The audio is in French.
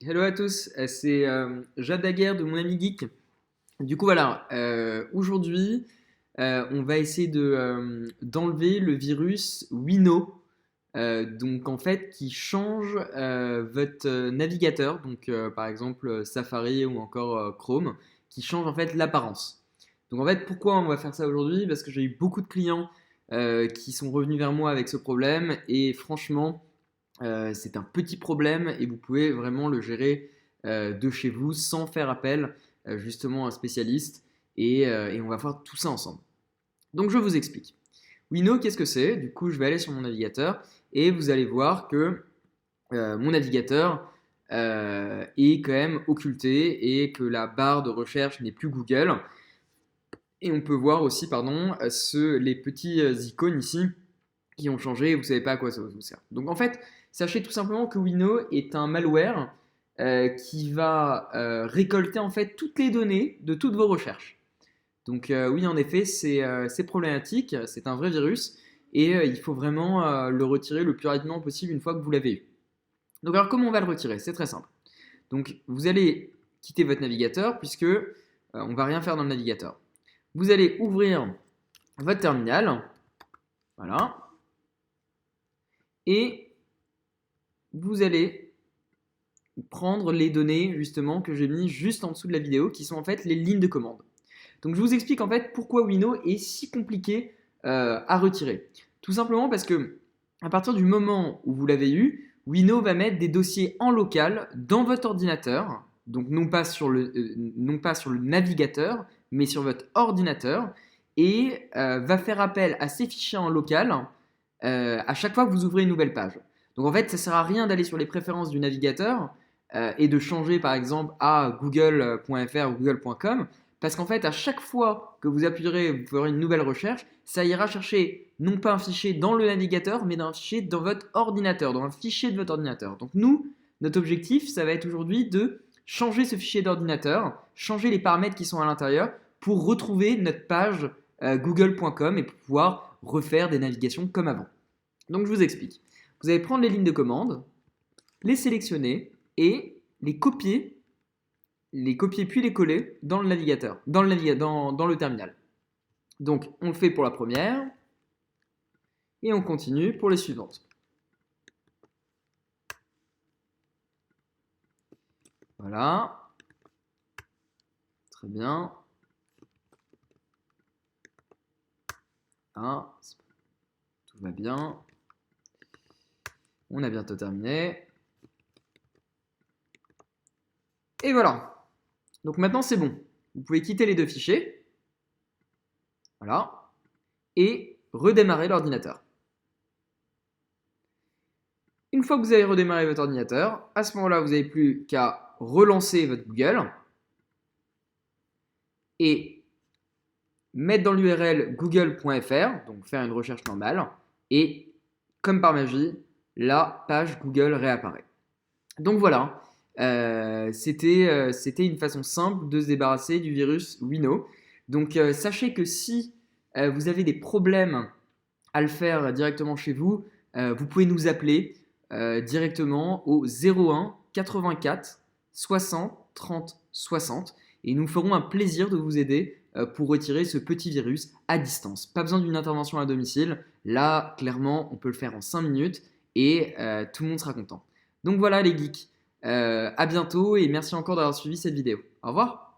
Hello à tous, c'est Jade Daguerre de mon ami Geek. Du coup voilà, aujourd'hui on va essayer d'enlever le virus Wino, donc en fait qui change votre navigateur, donc par exemple Safari ou encore Chrome, qui change en fait l'apparence. Donc en fait pourquoi on va faire ça aujourd'hui? Parce que j'ai eu beaucoup de clients qui sont revenus vers moi avec ce problème et franchement c'est un petit problème et vous pouvez vraiment le gérer de chez vous sans faire appel justement à un spécialiste et on va voir tout ça ensemble. Donc je vous explique. Wino, qu'est-ce que c'est? Du coup, je vais aller sur mon navigateur et vous allez voir que mon navigateur est quand même occulté et que la barre de recherche n'est plus Google. Et on peut voir aussi, pardon, les petits icônes ici qui ont changé et vous ne savez pas à quoi ça vous sert. Donc en fait, sachez tout simplement que Wino est un malware qui va récolter en fait toutes les données de toutes vos recherches. Donc oui, en effet, c'est problématique, c'est un vrai virus et il faut vraiment le retirer le plus rapidement possible une fois que vous l'avez eu. Donc alors comment on va le retirer? C'est très simple. Donc vous allez quitter votre navigateur puisque on ne va rien faire dans le navigateur. Vous allez ouvrir votre terminal, voilà, et vous allez prendre les données justement que j'ai mis juste en dessous de la vidéo qui sont en fait les lignes de commande. Donc je vous explique en fait pourquoi Wino est si compliqué à retirer. Tout simplement parce que à partir du moment où vous l'avez eu, Wino va mettre des dossiers en local dans votre ordinateur, donc non pas sur le navigateur, mais sur votre ordinateur, et va faire appel à ces fichiers en local à chaque fois que vous ouvrez une nouvelle page. Donc en fait, ça ne sert à rien d'aller sur les préférences du navigateur et de changer par exemple à google.fr ou google.com parce qu'en fait, à chaque fois que vous appuierez, vous ferez une nouvelle recherche, ça ira chercher non pas un fichier dans le navigateur, mais un fichier dans votre ordinateur, dans un fichier de votre ordinateur. Donc nous, notre objectif, ça va être aujourd'hui de changer ce fichier d'ordinateur, changer les paramètres qui sont à l'intérieur pour retrouver notre page google.com et pouvoir refaire des navigations comme avant. Donc je vous explique. Vous allez prendre les lignes de commande, les sélectionner et les copier puis les coller dans le navigateur, dans le terminal. Donc on le fait pour la première et on continue pour les suivantes. Voilà, très bien. Ah, tout va bien. On a bientôt terminé. Et voilà. Donc maintenant c'est bon. Vous pouvez quitter les deux fichiers. Voilà. Et redémarrer l'ordinateur. Une fois que vous avez redémarré votre ordinateur, à ce moment-là, vous n'avez plus qu'à relancer votre Google et mettre dans l'URL google.fr, donc faire une recherche normale, et comme par magie, la page Google réapparaît. Donc voilà, c'était une façon simple de se débarrasser du virus Wino. Donc sachez que si vous avez des problèmes à le faire directement chez vous, vous pouvez nous appeler directement au 01 84 60 30 60 et nous ferons un plaisir de vous aider pour retirer ce petit virus à distance. Pas besoin d'une intervention à domicile. Là, clairement, on peut le faire en 5 minutes et tout le monde sera content. Donc voilà les geeks, à bientôt et merci encore d'avoir suivi cette vidéo. Au revoir.